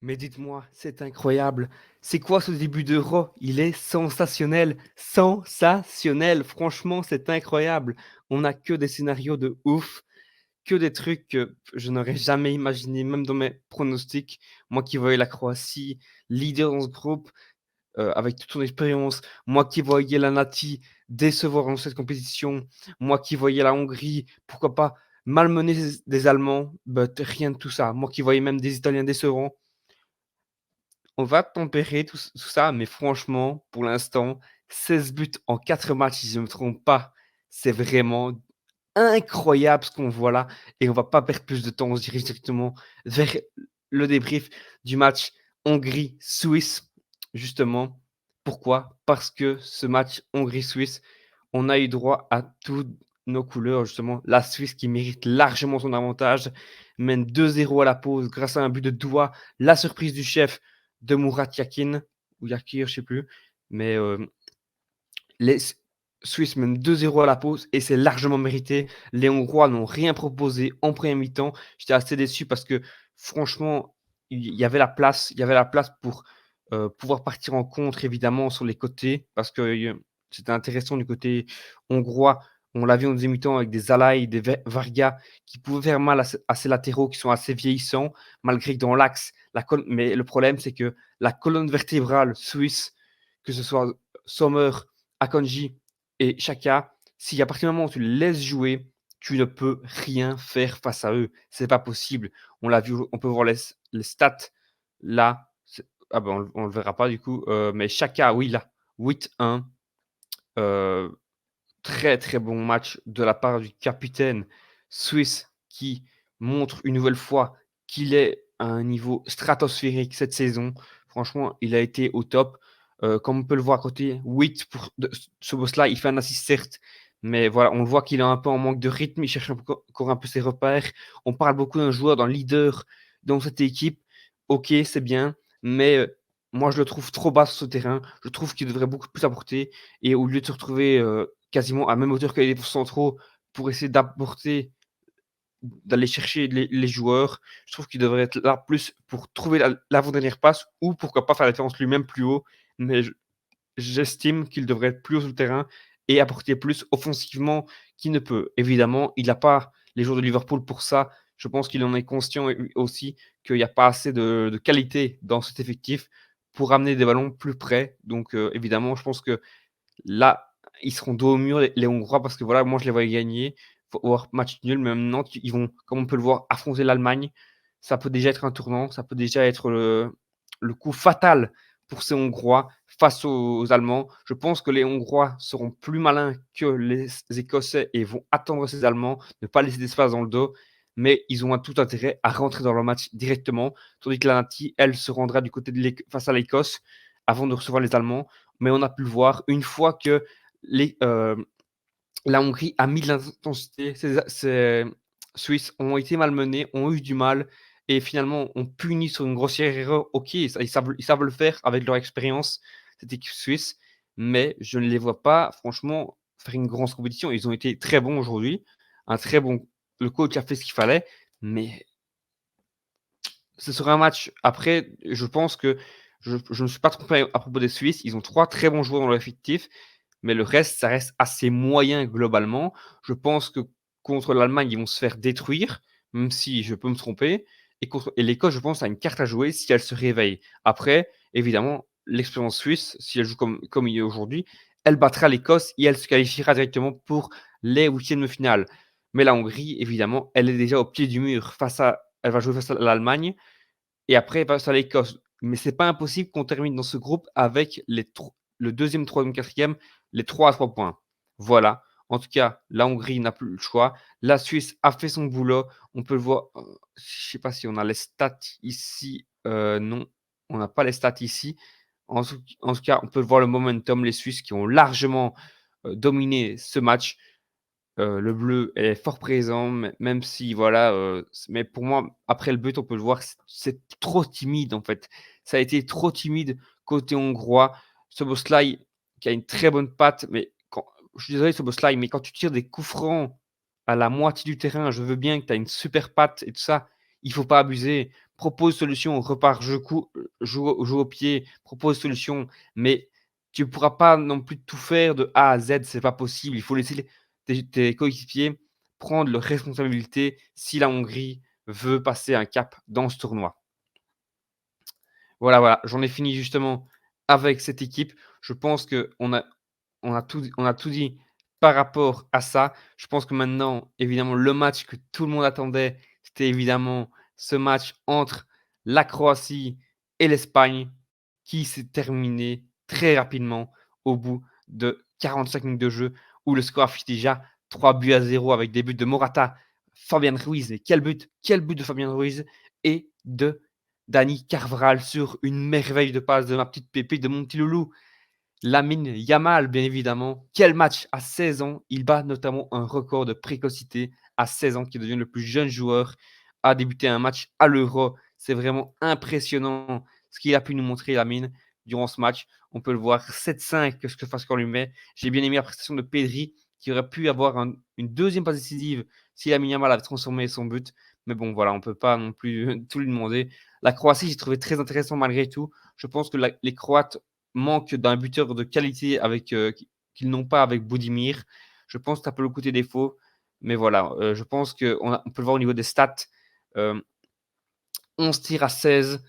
Mais dites-moi, c'est incroyable. C'est quoi ce début d'Euro? Il est sensationnel, sensationnel. Franchement, c'est incroyable. On a que des scénarios de ouf, que des trucs que je n'aurais jamais imaginé, même dans mes pronostics. Moi qui voyais la Croatie leader dans ce groupe, avec toute son expérience, moi qui voyais la Nati décevoir dans cette compétition, moi qui voyais la Hongrie, pourquoi pas malmener des Allemands, but rien de tout ça. Moi qui voyais même des Italiens décevants. On va tempérer tout ça, mais franchement, pour l'instant, 16 buts en 4 matchs, si je ne me trompe pas. C'est vraiment incroyable ce qu'on voit là et on va pas perdre plus de temps. On se dirige directement vers le débrief du match Hongrie-Suisse, justement. Pourquoi? Parce que ce match Hongrie-Suisse, on a eu droit à toutes nos couleurs, justement. La Suisse qui mérite largement son avantage, mène 2-0 à la pause grâce à un but de Doua, la surprise du chef de Murat Yakin ou Yakir, je sais plus. Mais les Suisses mènent 2-0 à la pause et c'est largement mérité. Les Hongrois n'ont rien proposé en première mi-temps. J'étais assez déçu parce que franchement, il y avait la place, pour pouvoir partir en contre évidemment sur les côtés parce que c'était intéressant du côté hongrois. On l'a vu en deuxième mi-temps avec des Zalai, des Varga qui pouvaient faire mal à ces latéraux qui sont assez vieillissants, malgré que dans l'axe, mais le problème c'est que la colonne vertébrale suisse, que ce soit Sommer, Akanji et Chaka, si à partir du moment où tu les laisses jouer, tu ne peux rien faire face à eux. C'est pas possible. On l'a vu, on peut voir les stats là. Ah ben, on le verra pas du coup. Mais Chaka, oui, là, 8-1. Euh, Très très bon match de la part du capitaine suisse qui montre une nouvelle fois qu'il est à un niveau stratosphérique cette saison. Franchement, il a été au top. Comme on peut le voir à côté, 8 pour ce boss-là. Il fait un assist certes, mais voilà, on le voit qu'il est un peu en manque de rythme. Il cherche encore un peu ses repères. On parle beaucoup d'un joueur, d'un leader dans cette équipe. Ok, c'est bien, mais moi je le trouve trop bas sur ce terrain. Je trouve qu'il devrait beaucoup plus apporter. Et au lieu de se retrouver quasiment à même hauteur que les défenseurs centraux pour essayer d'apporter, d'aller chercher les joueurs. Je trouve qu'il devrait être là plus pour trouver l'avant-dernière passe ou pourquoi pas faire la différence lui-même plus haut. Mais j'estime qu'il devrait être plus haut sur le terrain et apporter plus offensivement qu'il ne peut. Évidemment, il n'a pas les joueurs de Liverpool pour ça. Je pense qu'il en est conscient aussi qu'il n'y a pas assez de qualité dans cet effectif pour amener des ballons plus près. Donc évidemment, je pense que là, ils seront dos au mur, les Hongrois, parce que voilà, moi je les voyais gagner, voir match nul, mais maintenant ils vont, comme on peut le voir, affronter l'Allemagne. Ça peut déjà être un tournant, ça peut déjà être le coup fatal pour ces Hongrois face aux Allemands. Je pense que les Hongrois seront plus malins que les Écossais et vont attendre ces Allemands, ne pas laisser d'espace dans le dos, mais ils ont un tout intérêt à rentrer dans leur match directement, tandis que la Nati, elle, se rendra du côté face à l'Écosse avant de recevoir les Allemands. Mais on a pu le voir une fois que les, la Hongrie a mis de l'intensité, ces Suisses ont été malmenés, ont eu du mal et finalement ont puni sur une grossière erreur. OK, ça, ils savent le faire avec leur expérience, cette équipe suisse, mais je ne les vois pas franchement faire une grosse compétition. Ils ont été très bons aujourd'hui, un très bon le coach a fait ce qu'il fallait, mais ce sera un match après, je pense que je ne me suis pas trompé à propos des Suisses. Ils ont 3 très bons joueurs dans leur effectif, mais le reste, ça reste assez moyen globalement. Je pense que contre l'Allemagne, ils vont se faire détruire, même si je peux me tromper. Et l'Écosse, je pense, a une carte à jouer si elle se réveille. Après, évidemment, l'expérience suisse, si elle joue comme il est aujourd'hui, elle battra l'Écosse et elle se qualifiera directement pour les huitièmes de finale. Mais la Hongrie, évidemment, elle est déjà au pied du mur. Elle va jouer face à l'Allemagne et après face à l'Écosse. Mais c'est pas impossible qu'on termine dans ce groupe avec le deuxième, troisième, quatrième, les 3 à 3 points. Voilà. En tout cas, la Hongrie n'a plus le choix. La Suisse a fait son boulot. On peut le voir. Je sais pas si on a les stats ici. Non, on n'a pas les stats ici. En tout cas, on peut voir le momentum. Les Suisses qui ont largement dominé ce match. Le bleu est fort présent, même si voilà, mais pour moi, après le but, on peut le voir, c'est trop timide en fait. Ça a été trop timide côté hongrois. Szoboszlai qui a une très bonne patte, mais quand je suis désolé Szoboszlai, mais quand tu tires des coups francs à la moitié du terrain, je veux bien que tu as une super patte et tout ça, il faut pas abuser. propose solution, repart, joue au pied, propose solution, mais tu ne pourras pas non plus tout faire de A à Z, c'est pas possible. Il faut laisser tes coéquipiers prendre leurs responsabilités si la Hongrie veut passer un cap dans ce tournoi. Voilà, voilà, j'en ai fini justement avec cette équipe. Je pense qu'on a tout dit par rapport à ça. Je pense que maintenant, évidemment, le match que tout le monde attendait, c'était évidemment ce match entre la Croatie et l'Espagne qui s'est terminé très rapidement au bout de 45 minutes de jeu où le score affiche déjà 3-0 avec des buts de Morata, Fabian Ruiz. Et quel but de Fabian Ruiz et de Dani Carvajal sur une merveille de passe de ma petite pépite de mon petit loulou. Lamine Yamal, bien évidemment. Quel match à 16 ans. Il bat notamment un record de précocité à 16 ans, qui devient le plus jeune joueur à débuter un match à l'Euro. C'est vraiment impressionnant ce qu'il a pu nous montrer, Lamine, durant ce match. On peut le voir 7-5, que ce que Fascan lui met. J'ai bien aimé la prestation de Pedri, qui aurait pu avoir une deuxième passe décisive si Lamine Yamal avait transformé son but. Mais bon, voilà, on ne peut pas non plus tout lui demander. La Croatie, j'ai trouvé très intéressant malgré tout. Je pense que les Croates manque d'un buteur de qualité qu'ils n'ont pas avec Budimir. Je pense que ça peut le coûter défaut. Mais voilà, je pense qu'on peut le voir au niveau des stats. Euh, 11 tirs à 16,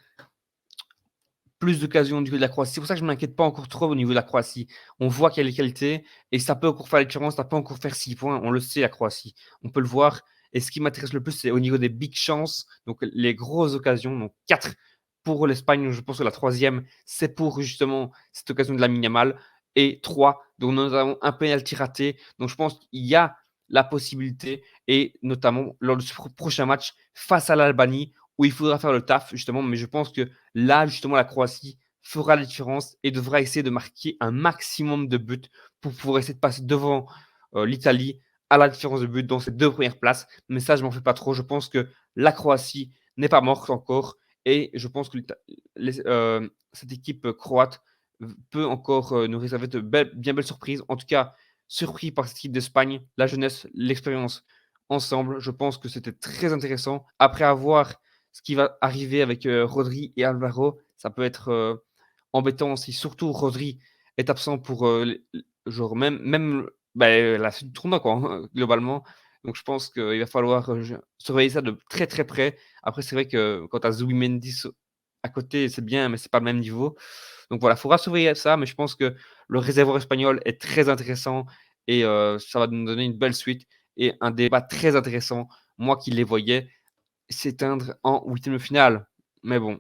plus d'occasions du côté de la Croatie. C'est pour ça que je ne m'inquiète pas encore trop au niveau de la Croatie. On voit qu'il y a les qualités et ça peut encore faire la différence. Ça peut encore faire 6 points. On le sait, la Croatie. On peut le voir. Et ce qui m'intéresse le plus, c'est au niveau des big chances, donc les grosses occasions. Donc 4 pour l'Espagne. Je pense que la troisième, c'est pour justement cette occasion de la Yamal. Et 3, donc nous avons un penalty raté. Donc je pense qu'il y a la possibilité, et notamment lors de ce prochain match face à l'Albanie, où il faudra faire le taf, justement. Mais je pense que là, justement, la Croatie fera la différence et devra essayer de marquer un maximum de buts pour pouvoir essayer de passer devant l'Italie à la différence de buts dans ces 2 premières places. Mais ça, je m'en fais pas trop. Je pense que la Croatie n'est pas morte encore et je pense que cette équipe croate peut encore nous réserver de bien belles surprises. En tout cas, surpris par cette équipe d'Espagne, la jeunesse, l'expérience ensemble. Je pense que c'était très intéressant. Après avoir ce qui va arriver avec Rodri et Alvaro, ça peut être embêtant si surtout Rodri est absent pour genre même la suite du tournoi, quoi, hein, globalement. Donc je pense qu'il va falloir surveiller ça de très très près. Après, c'est vrai que quand tu as Zubimendi à côté, c'est bien, mais c'est pas le même niveau. Donc voilà, il faudra surveiller ça, mais je pense que le réservoir espagnol est très intéressant et ça va nous donner une belle suite et un débat très intéressant. Moi qui les voyais s'éteindre en huitième de finale. Mais bon,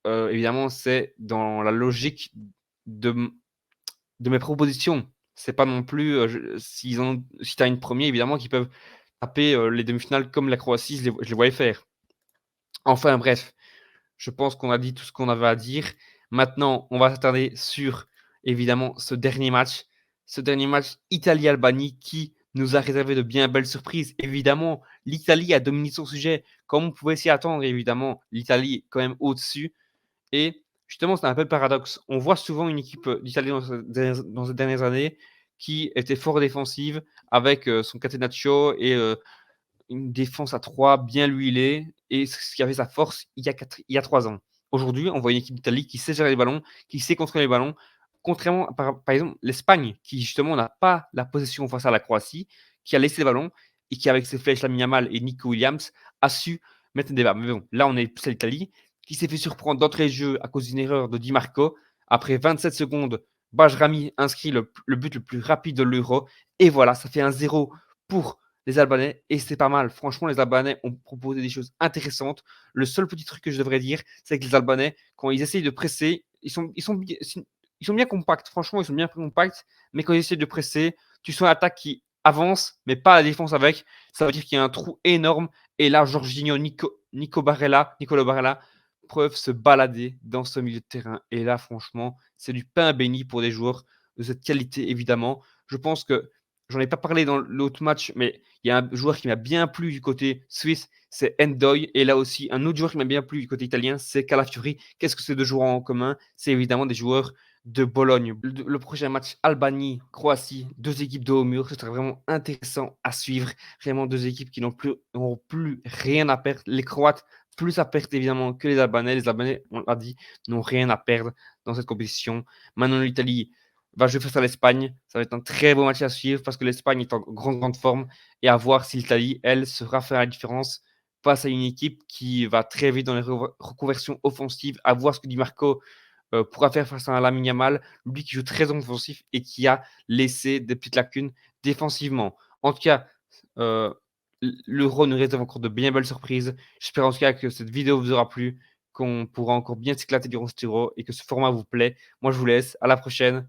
évidemment, c'est dans la logique de de mes propositions. C'est pas non plus, si tu as une première, évidemment qu'ils peuvent taper, les demi-finales comme la Croatie, je les voyais faire. Enfin bref, je pense qu'on a dit tout ce qu'on avait à dire. Maintenant, on va s'attarder sur, évidemment, ce dernier match Italie-Albanie qui nous a réservé de bien belles surprises. Évidemment, l'Italie a dominé son sujet, comme on pouvait s'y attendre, évidemment. L'Italie est quand même au-dessus et justement, c'est un peu le paradoxe. On voit souvent une équipe, d'Italie dans ces dernières années qui était fort défensive avec, son catenaccio et une défense à 3 bien huilée et ce qui avait sa force il y a 3 ans. Aujourd'hui, on voit une équipe d'Italie qui sait gérer les ballons, qui sait contrôler les ballons, contrairement à par exemple l'Espagne qui justement n'a pas la possession face à la Croatie, qui a laissé les ballons et qui avec ses flèches Lamine Yamal et Nico Williams a su mettre un débat. Mais bon, là on est plus à l'Italie qui s'est fait surprendre d'entrée de jeu à cause d'une erreur de Di Marco. Après 27 secondes, Bajrami inscrit le but le plus rapide de l'Euro et voilà, ça fait 1-0 pour les Albanais et c'est pas mal. Franchement, les Albanais ont proposé des choses intéressantes. Le seul petit truc que je devrais dire, c'est que les Albanais, quand ils essayent de presser, ils sont bien compacts. Franchement, ils sont bien compacts, mais quand ils essayent de presser, tu sens l'attaque qui avance, mais pas la défense avec. Ça veut dire qu'il y a un trou énorme. Et là, Jorginho, Nicolo Barella peuvent se balader dans ce milieu de terrain. Et là, franchement, c'est du pain béni pour des joueurs de cette qualité, évidemment. Je pense que j'en ai pas parlé dans l'autre match, mais il y a un joueur qui m'a bien plu du côté suisse, c'est Endoy. Et là aussi, un autre joueur qui m'a bien plu du côté italien, c'est Calafiori. Qu'est-ce que ces deux joueurs ont en commun? C'est évidemment des joueurs de Bologne. Le prochain match, Albanie, Croatie, deux équipes de haut mur. Ce sera vraiment intéressant à suivre. Vraiment deux équipes qui n'ont plus rien à perdre. Les Croates plus à perdre évidemment que les Albanais. Les Albanais, on l'a dit, n'ont rien à perdre dans cette compétition. Maintenant, l'Italie va jouer face à l'Espagne. Ça va être un très beau match à suivre parce que l'Espagne est en grande forme et à voir si l'Italie, elle, saura faire la différence face à une équipe qui va très vite dans les reconversions offensives. À voir ce que Di Marco pourra faire face à un Lamine Yamal, lui qui joue très offensif et qui a laissé des petites lacunes défensivement. En tout cas, euh, l'Euro nous réserve encore de bien belles surprises. J'espère en tout cas que cette vidéo vous aura plu, qu'on pourra encore bien s'éclater durant cet Euro et que ce format vous plaît. Moi, je vous laisse. À la prochaine.